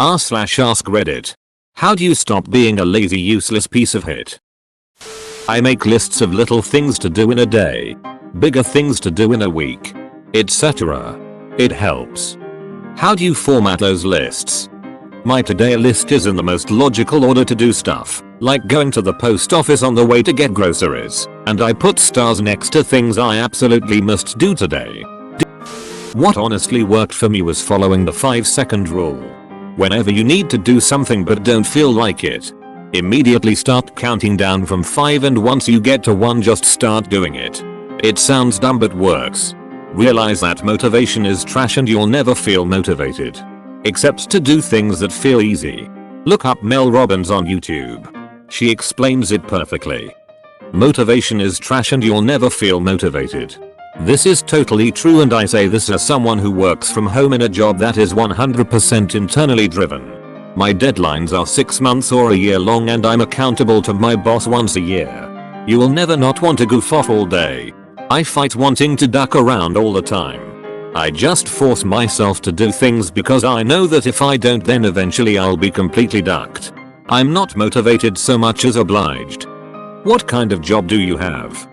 r/AskReddit. How do you stop being a lazy useless piece of shit? I make lists of little things to do in a day, bigger things to do in a week, etc. It helps. How do you format those lists? My to-do list is in the most logical order to do stuff, like going to the post office on the way to get groceries, and I put stars next to things I absolutely must do today. What honestly worked for me was following the 5-second rule. Whenever you need to do something but don't feel like it, immediately start counting down from 5, and once you get to 1 just start doing it. It sounds dumb but works. Realize that motivation is trash and you'll never feel motivated. Except to do things that feel easy. Look up Mel Robbins on YouTube. She explains it perfectly. Motivation is trash and you'll never feel motivated. This is totally true, and I say this as someone who works from home in a job that is 100% internally driven. My deadlines are 6 months or a year long and I'm accountable to my boss once a year. You will never not want to goof off all day. I fight wanting to duck around all the time. I just force myself to do things because I know that if I don't then eventually I'll be completely ducked. I'm not motivated so much as obliged. What kind of job do you have?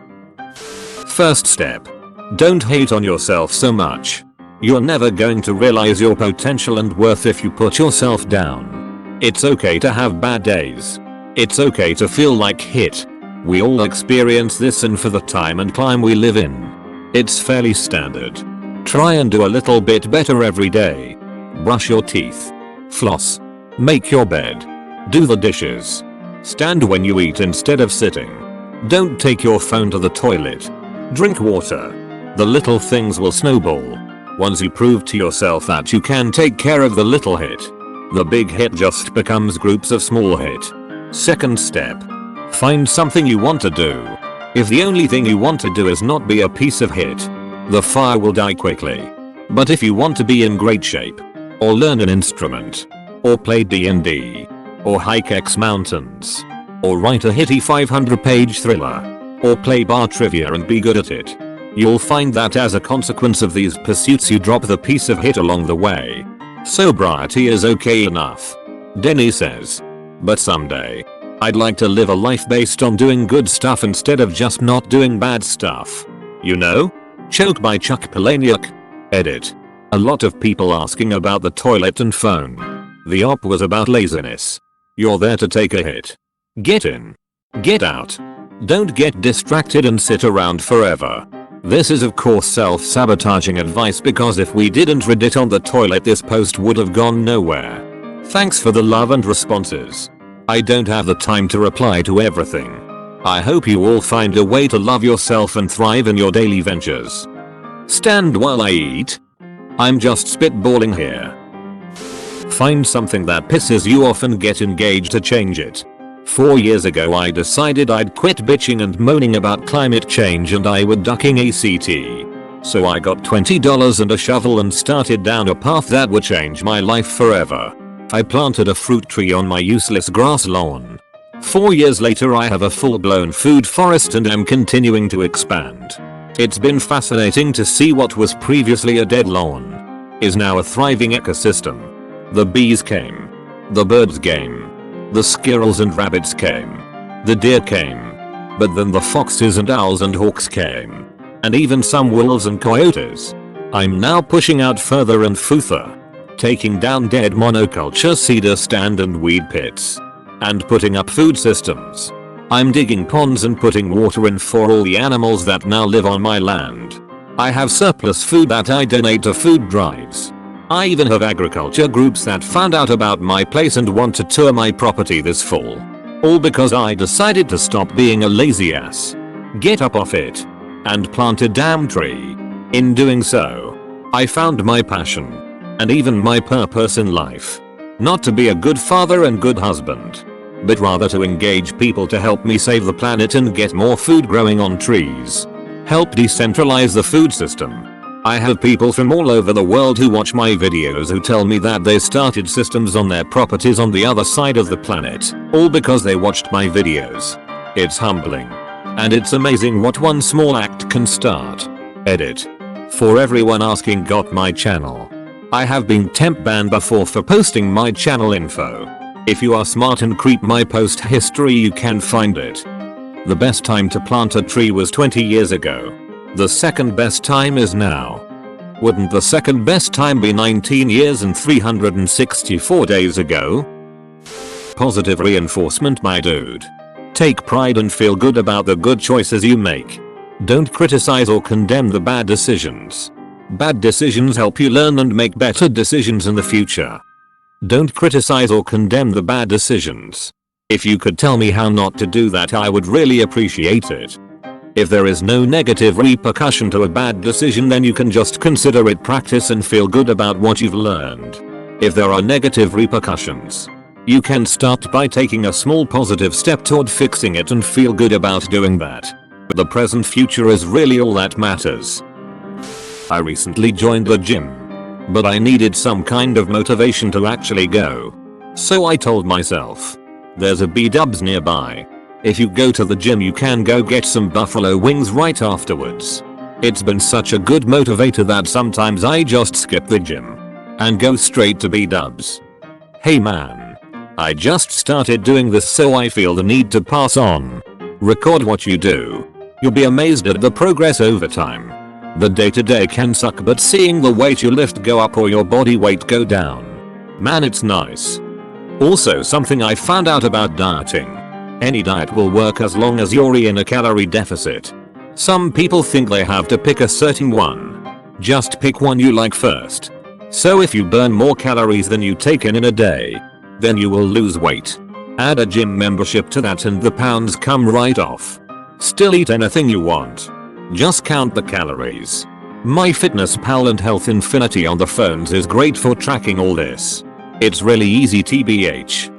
First step. Don't hate on yourself so much. You're never going to realize your potential and worth if you put yourself down. It's okay to have bad days. It's okay to feel like shit. We all experience this, and for the time and climate we live in, it's fairly standard. Try and do a little bit better every day. Brush your teeth. Floss. Make your bed. Do the dishes. Stand when you eat instead of sitting. Don't take your phone to the toilet. Drink water. The little things will snowball. Once you prove to yourself that you can take care of the little hit, the big hit just becomes groups of small hit. Second step. Find something you want to do. If the only thing you want to do is not be a piece of hit, the fire will die quickly. But if you want to be in great shape, or learn an instrument, or play D&D, or hike X mountains, or write a hitty 500-page thriller, or play bar trivia and be good at it, you'll find that as a consequence of these pursuits you drop the piece of hit along the way. Sobriety is okay enough, Denny says. But someday, I'd like to live a life based on doing good stuff instead of just not doing bad stuff. You know? Choke by Chuck Palahniuk. Edit. A lot of people asking about the toilet and phone. The op was about laziness. You're there to take a hit. Get in. Get out. Don't get distracted and sit around forever. This is of course self-sabotaging advice, because if we didn't Reddit on the toilet this post would have gone nowhere. Thanks for the love and responses. I don't have the time to reply to everything. I hope you all find a way to love yourself and thrive in your daily ventures. Stand while I eat. I'm just spitballing here. Find something that pisses you off and get engaged to change it. 4 years ago I decided I'd quit bitching and moaning about climate change and I would ducking ACT. So I got $20 and a shovel and started down a path that would change my life forever. I planted a fruit tree on my useless grass lawn. 4 years later I have a full-blown food forest and am continuing to expand. It's been fascinating to see what was previously a dead lawn is now a thriving ecosystem. The bees came. The birds came. The squirrels and rabbits came. The deer came. But then the foxes and owls and hawks came. And even some wolves and coyotes. I'm now pushing out further and further. Taking down dead monoculture cedar stand and weed pits. And putting up food systems. I'm digging ponds and putting water in for all the animals that now live on my land. I have surplus food that I donate to food drives. I even have agriculture groups that found out about my place and want to tour my property this fall. All because I decided to stop being a lazy ass. Get up off it. And plant a damn tree. In doing so, I found my passion. And even my purpose in life. Not to be a good father and good husband, but rather to engage people to help me save the planet and get more food growing on trees. Help decentralize the food system. I have people from all over the world who watch my videos who tell me that they started systems on their properties on the other side of the planet, all because they watched my videos. It's humbling. And it's amazing what one small act can start. Edit. For everyone asking, got my channel. I have been temp banned before for posting my channel info. If you are smart and creep my post history, you can find it. The best time to plant a tree was 20 years ago. The second best time is now. Wouldn't the second best time be 19 years and 364 days ago? Positive reinforcement, my dude. Take pride and feel good about the good choices you make. Don't criticize or condemn the bad decisions. Bad decisions help you learn and make better decisions in the future. Don't criticize or condemn the bad decisions. If you could tell me how not to do that, I would really appreciate it. If there is no negative repercussion to a bad decision, then you can just consider it, practice and feel good about what you've learned. If there are negative repercussions, you can start by taking a small positive step toward fixing it and feel good about doing that. The present future is really all that matters. I recently joined the gym, but I needed some kind of motivation to actually go. So I told myself, there's a B-dubs nearby. If you go to the gym, you can go get some buffalo wings right afterwards. It's been such a good motivator that sometimes I just skip the gym and go straight to B-dubs. Hey man, I just started doing this, so I feel the need to pass on. Record what you do. You'll be amazed at the progress over time. The day-to-day can suck, but seeing the weight you lift go up or your body weight go down, man, it's nice. Also, something I found out about dieting. Any diet will work as long as you're in a calorie deficit. Some people think they have to pick a certain one. Just pick one you like first. So if you burn more calories than you take in a day, then you will lose weight. Add a gym membership to that and the pounds come right off. Still eat anything you want. Just count the calories. MyFitnessPal and Health Infinity on the phones is great for tracking all this. It's really easy, TBH.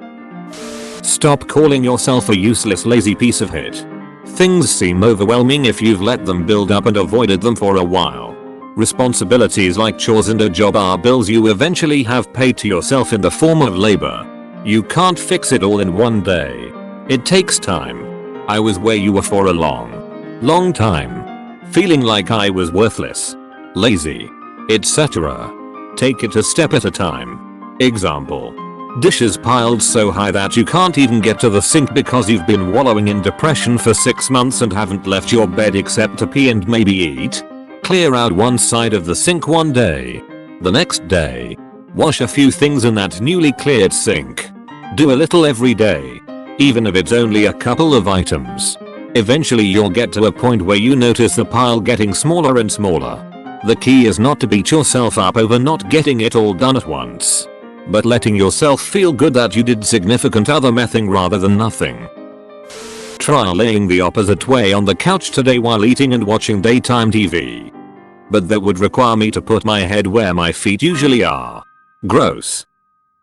Stop calling yourself a useless, lazy piece of shit. Things seem overwhelming if you've let them build up and avoided them for a while. Responsibilities like chores and a job are bills you eventually have paid to yourself in the form of labor. You can't fix it all in one day. It takes time. I was where you were for a long time. Feeling like I was worthless, lazy, etc. Take it a step at a time. Example. Dishes piled so high that you can't even get to the sink because you've been wallowing in depression for 6 months and haven't left your bed except to pee and maybe eat. Clear out one side of the sink one day. The next day, wash a few things in that newly cleared sink. Do a little every day, even if it's only a couple of items. Eventually you'll get to a point where you notice the pile getting smaller and smaller. The key is not to beat yourself up over not getting it all done at once, but letting yourself feel good that you did significant other mething rather than nothing. Try laying the opposite way on the couch today while eating and watching daytime TV. But that would require me to put my head where my feet usually are. Gross.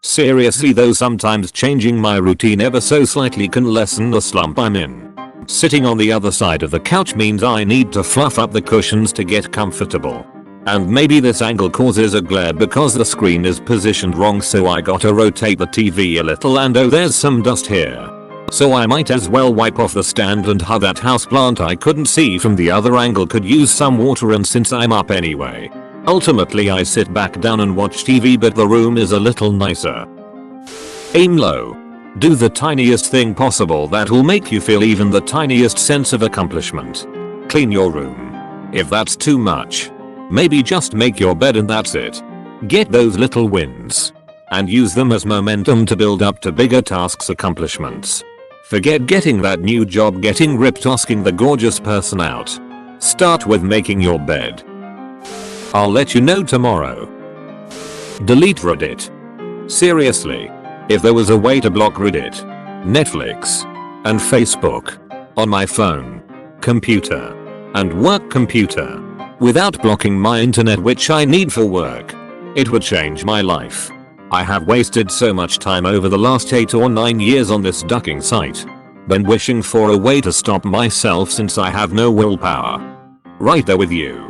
Seriously though, sometimes changing my routine ever so slightly can lessen the slump I'm in. Sitting on the other side of the couch means I need to fluff up the cushions to get comfortable. And maybe this angle causes a glare because the screen is positioned wrong, so I gotta rotate the TV a little, and oh, there's some dust here. So I might as well wipe off the stand, and how that houseplant I couldn't see from the other angle could use some water, and since I'm up anyway. Ultimately I sit back down and watch TV, but the room is a little nicer. Aim low. Do the tiniest thing possible that will make you feel even the tiniest sense of accomplishment. Clean your room. If that's too much, maybe just make your bed and that's it. Get those little wins and use them as momentum to build up to bigger tasks, accomplishments. Forget getting that new job, getting ripped, asking the gorgeous person out. Start with making your bed. I'll let you know tomorrow. Delete Reddit. Seriously. If there was a way to block Reddit, Netflix, and Facebook on my phone, computer, and work computer without blocking my internet, which I need for work, it would change my life. I have wasted so much time over the last 8 or 9 years on this ducking site. Been wishing for a way to stop myself since I have no willpower. Right there with you.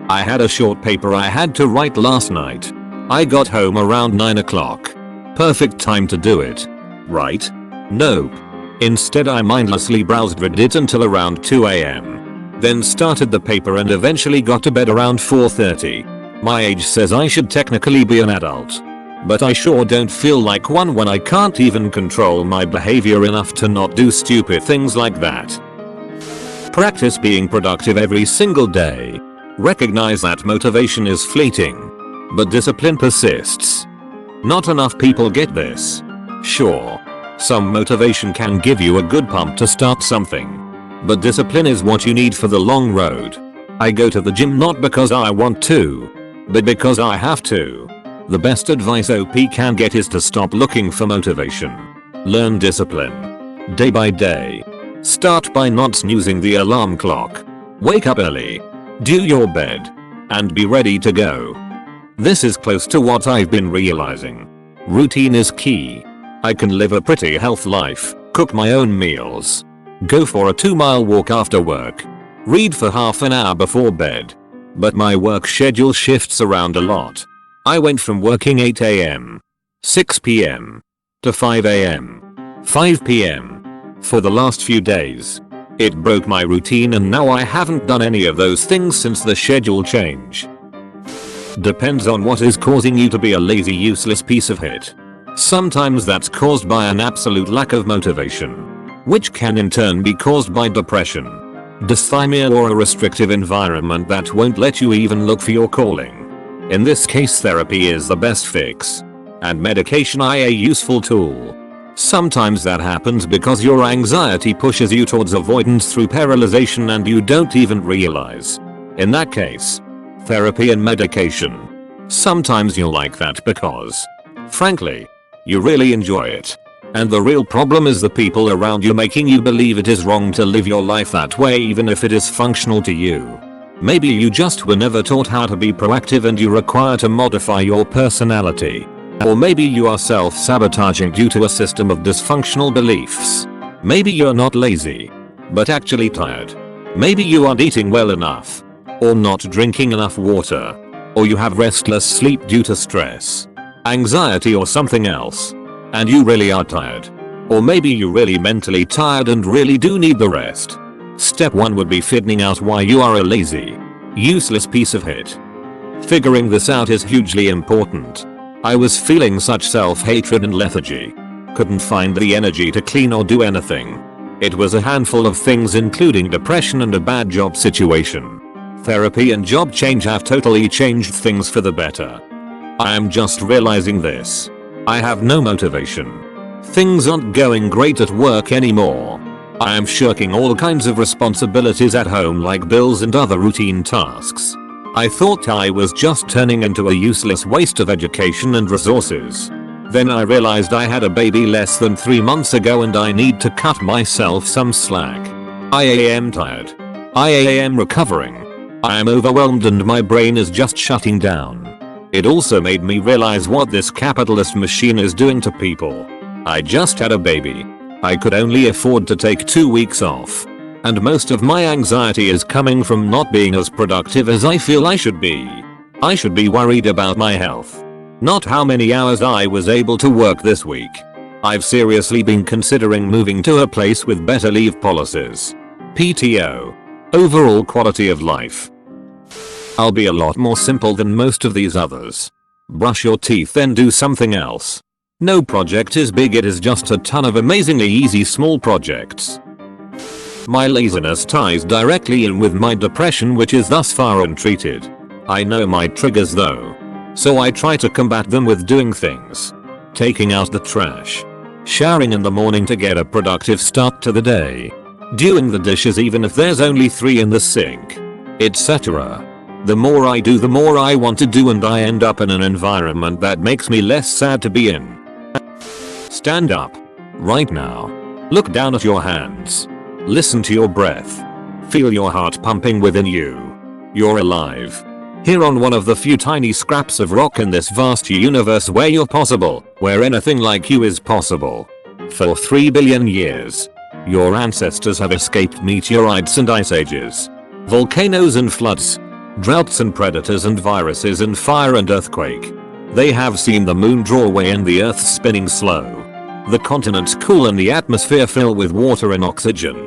I had a short paper I had to write last night. I got home around 9 o'clock. Perfect time to do it. Right? Nope. Instead I mindlessly browsed Reddit until around 2 AM. Then started the paper and eventually got to bed around 4:30. My age says I should technically be an adult. But I sure don't feel like one when I can't even control my behavior enough to not do stupid things like that. Practice being productive every single day. Recognize that motivation is fleeting, but discipline persists. Not enough people get this. Sure, some motivation can give you a good pump to start something, but discipline is what you need for the long road. I go to the gym not because I want to, but because I have to. The best advice OP can get is to stop looking for motivation. Learn discipline. Day by day. Start by not snoozing the alarm clock. Wake up early. Do your bed. And be ready to go. This is close to what I've been realizing. Routine is key. I can live a pretty health life, cook my own meals, go for a 2-mile walk after work, read for half an hour before bed. But my work schedule shifts around a lot. I went from working 8 am, 6 pm, to 5 am, 5 pm, for the last few days. It broke my routine and now I haven't done any of those things since the schedule change. Depends on what is causing you to be a lazy, useless piece of shit. Sometimes that's caused by an absolute lack of motivation, which can in turn be caused by depression, dysthymia, or a restrictive environment that won't let you even look for your calling. In this case, therapy is the best fix, and medication is a useful tool. Sometimes that happens because your anxiety pushes you towards avoidance through paralyzation and you don't even realize. In that case, therapy and medication. Sometimes you're like that because, frankly, you really enjoy it. And the real problem is the people around you making you believe it is wrong to live your life that way even if it is functional to you. Maybe you just were never taught how to be proactive and you require to modify your personality. Or maybe you are self-sabotaging due to a system of dysfunctional beliefs. Maybe you're not lazy, but actually tired. Maybe you aren't eating well enough, or not drinking enough water, or you have restless sleep due to stress, anxiety, or something else, and you really are tired. Or maybe you're really mentally tired and really do need the rest. Step 1 would be figuring out why you are a lazy, useless piece of shit. Figuring this out is hugely important. I was feeling such self-hatred and lethargy. Couldn't find the energy to clean or do anything. It was a handful of things, including depression and a bad job situation. Therapy and job change have totally changed things for the better. I am just realizing this. I have no motivation. Things aren't going great at work anymore. I am shirking all kinds of responsibilities at home like bills and other routine tasks. I thought I was just turning into a useless waste of education and resources. Then I realized I had a baby less than 3 months ago and I need to cut myself some slack. I am tired. I am recovering. I am overwhelmed and my brain is just shutting down. It also made me realize what this capitalist machine is doing to people. I just had a baby. I could only afford to take 2 weeks off. And most of my anxiety is coming from not being as productive as I feel I should be. I should be worried about my health, not how many hours I was able to work this week. I've seriously been considering moving to a place with better leave policies, PTO, overall quality of life. I'll be a lot more simple than most of these others. Brush your teeth, then do something else. No project is big, it is just a ton of amazingly easy small projects. My laziness ties directly in with my depression, which is thus far untreated. I know my triggers though, so I try to combat them with doing things. Taking out the trash, showering in the morning to get a productive start to the day, doing the dishes even if there's only 3 in the sink, etc. The more I do, the more I want to do, and I end up in an environment that makes me less sad to be in. Stand up. Right now. Look down at your hands. Listen to your breath. Feel your heart pumping within you. You're alive. Here on one of the few tiny scraps of rock in this vast universe where you're possible, where anything like you is possible. For 3 billion years, your ancestors have escaped meteorites and ice ages, volcanoes and floods, droughts and predators and viruses and fire and earthquake. They have seen the moon draw away and the earth spinning slow, the continents cool and the atmosphere fill with water and oxygen.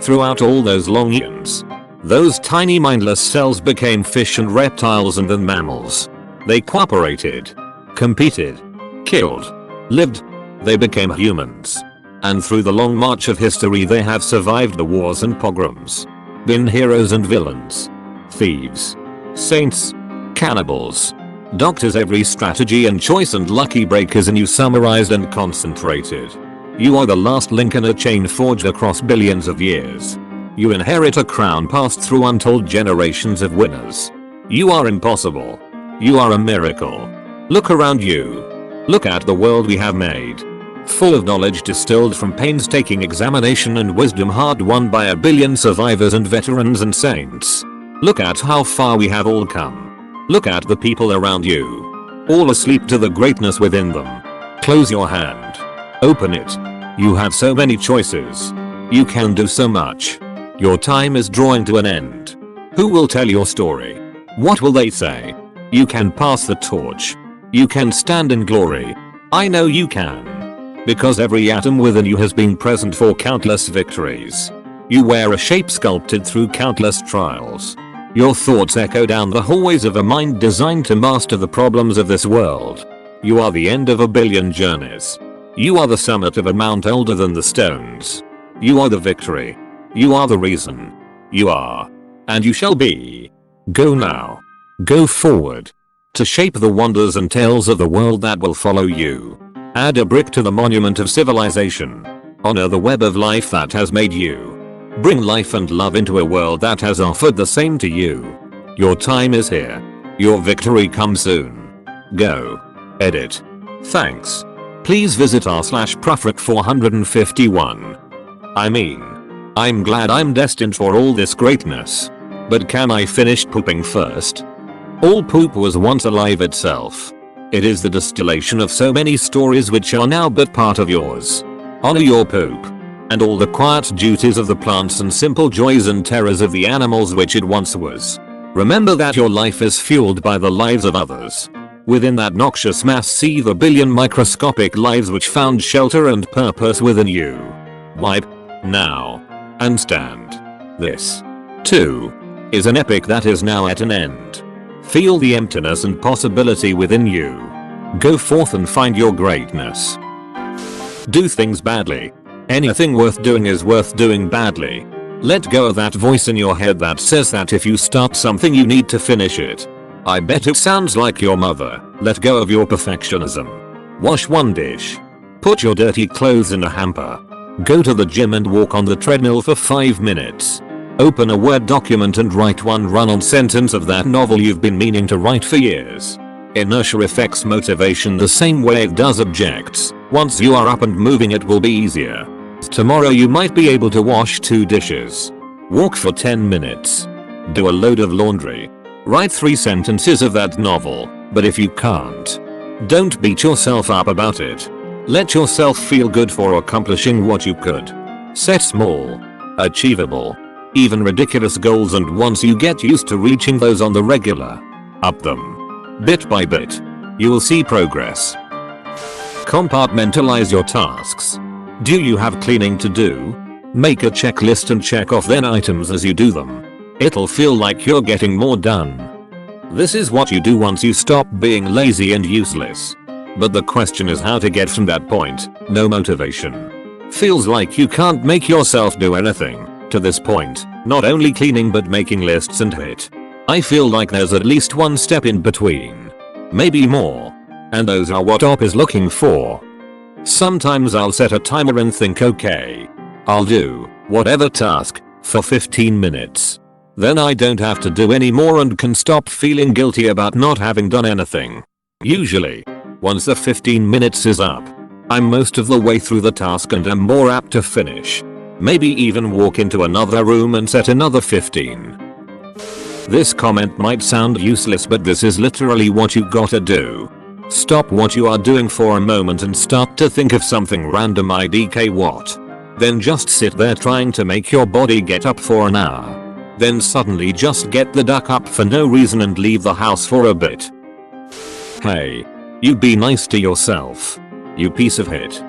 Throughout all those long eons, Those tiny mindless cells became fish and reptiles and then mammals. They cooperated, competed, killed, lived. They became humans. And through the long march of history they have survived the wars and pogroms. Been heroes and villains. Thieves. Saints. Cannibals. Doctors. Every strategy and choice and lucky break is in you, summarized and concentrated. You are the last link in a chain forged across billions of years. You inherit a crown passed through untold generations of winners. You are impossible. You are a miracle. Look around you. Look at the world we have made. Full of knowledge distilled from painstaking examination and wisdom hard won by a billion survivors and veterans and saints. Look at how far we have all come. Look at the people around you. All asleep to the greatness within them. Close your hand. Open it. You have so many choices. You can do so much. Your time is drawing to an end. Who will tell your story? What will they say? You can pass the torch. You can stand in glory. I know you can. Because every atom within you has been present for countless victories. You wear a shape sculpted through countless trials. Your thoughts echo down the hallways of a mind designed to master the problems of this world. You are the end of a billion journeys. You are the summit of a mount older than the stones. You are the victory. You are the reason. You are. And you shall be. Go now. Go forward. To shape the wonders and tales of the world that will follow you. Add a brick to the monument of civilization. Honor the web of life that has made you. Bring life and love into a world that has offered the same to you. Your time is here. Your victory comes soon. Go. Edit. Thanks. Please visit r/Profit 451. I'm glad I'm destined for all this greatness. But can I finish pooping first? All poop was once alive itself. It is the distillation of so many stories which are now but part of yours. Honor your poop. And all the quiet duties of the plants and simple joys and terrors of the animals which it once was. Remember that your life is fueled by the lives of others. Within that noxious mass see the billion microscopic lives which found shelter and purpose within you. Wipe. Now. And stand. This. Too. Is an epic that is now at an end. Feel the emptiness and possibility within you. Go forth and find your greatness. Do things badly. Anything worth doing is worth doing badly. Let go of that voice in your head that says that if you start something you need to finish it. I bet it sounds like your mother. Let go of your perfectionism. Wash one dish. Put your dirty clothes in a hamper. Go to the gym and walk on the treadmill for 5 minutes. Open a Word document and write one run-on sentence of that novel you've been meaning to write for years. Inertia affects motivation the same way it does objects. Once you are up and moving it will be easier. Tomorrow you might be able to wash 2 dishes. Walk for 10 minutes. Do a load of laundry. Write 3 sentences of that novel, but if you can't, don't beat yourself up about it. Let yourself feel good for accomplishing what you could. Set small, achievable, even ridiculous goals, and once you get used to reaching those on the regular, up them. Bit by bit. You will see progress. Compartmentalize your tasks. Do you have cleaning to do? Make a checklist and check off then items as you do them. It'll feel like you're getting more done. This is what you do once you stop being lazy and useless. But the question is how to get from that point. No motivation. Feels like you can't make yourself do anything. To this point, not only cleaning but making lists and hit. I feel like there's at least one step in between. Maybe more. And those are what OP is looking for. Sometimes I'll set a timer and think, okay, I'll do whatever task for 15 minutes. Then I don't have to do any more and can stop feeling guilty about not having done anything. Usually, once the 15 minutes is up, I'm most of the way through the task and am more apt to finish. Maybe even walk into another room and set another 15. This comment might sound useless, but this is literally what you gotta do. Stop what you are doing for a moment and start to think of something random, IDK what. Then just sit there trying to make your body get up for an hour. Then suddenly just get the duck up for no reason and leave the house for a bit. Hey, you be nice to yourself. You piece of shit.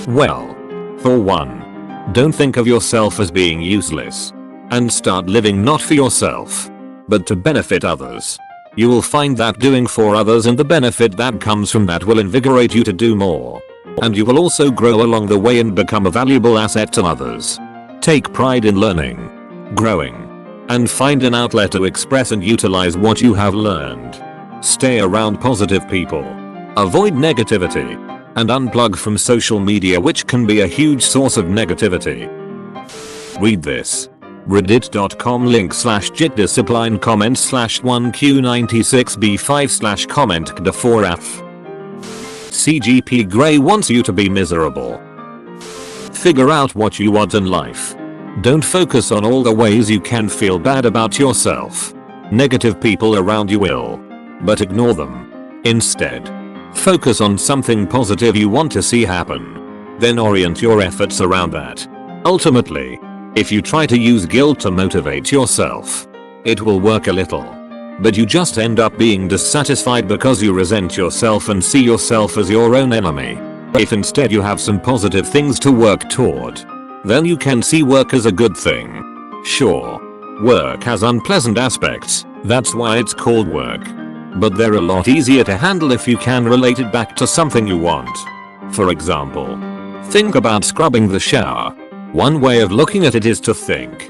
Well, for one, don't think of yourself as being useless. and start living not for yourself, but to benefit others. You will find that doing for others and the benefit that comes from that will invigorate you to do more. And you will also grow along the way and become a valuable asset to others. Take pride in learning, growing, and find an outlet to express and utilize what you have learned. Stay around positive people. Avoid negativity. And unplug from social media, which can be a huge source of negativity. Read this. Reddit.com/jitdiscipline comment/1q96b5/comment-4f. CGP Grey wants you to be miserable. Figure out what you want in life. Don't focus on all the ways you can feel bad about yourself. Negative people around you will, but ignore them. Instead, focus on something positive you want to see happen. Then orient your efforts around that. Ultimately, if you try to use guilt to motivate yourself, it will work a little. But you just end up being dissatisfied because you resent yourself and see yourself as your own enemy. If instead you have some positive things to work toward, then you can see work as a good thing. Sure, work has unpleasant aspects, that's why it's called work. But they're a lot easier to handle if you can relate it back to something you want. For example, think about scrubbing the shower. One way of looking at it is to think,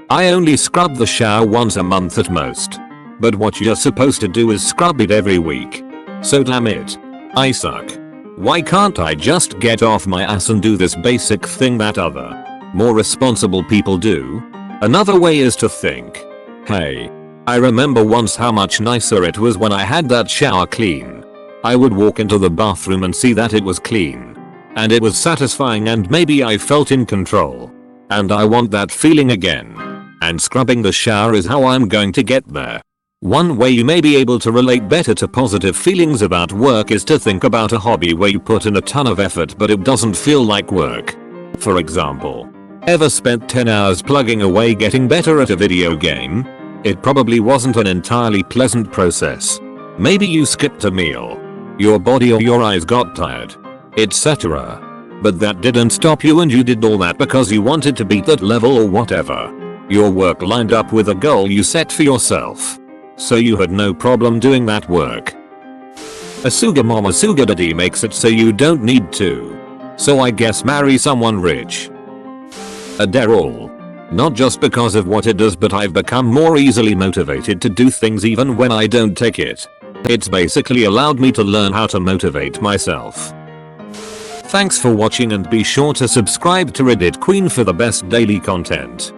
I only scrub the shower once a month at most. But what you're supposed to do is scrub it every week. So damn it, I suck. Why can't I just get off my ass and do this basic thing that other, more responsible people do? Another way is to think, hey, I remember once how much nicer it was when I had that shower clean. I would walk into the bathroom and see that it was clean. And it was satisfying and maybe I felt in control. And I want that feeling again. And scrubbing the shower is how I'm going to get there. One way you may be able to relate better to positive feelings about work is to think about a hobby where you put in a ton of effort but it doesn't feel like work. For example, ever spent 10 hours plugging away getting better at a video game? It probably wasn't an entirely pleasant process. Maybe you skipped a meal. Your body or your eyes got tired, etc. But that didn't stop you and you did all that because you wanted to beat that level or whatever. Your work lined up with a goal you set for yourself. So you had no problem doing that work. A sugar mama sugar daddy makes it so you don't need to. So I guess marry someone rich. Adderall. Not just because of what it does, but I've become more easily motivated to do things even when I don't take it. It's basically allowed me to learn how to motivate myself. Thanks for watching and be sure to subscribe to RedditQueen for the best daily content.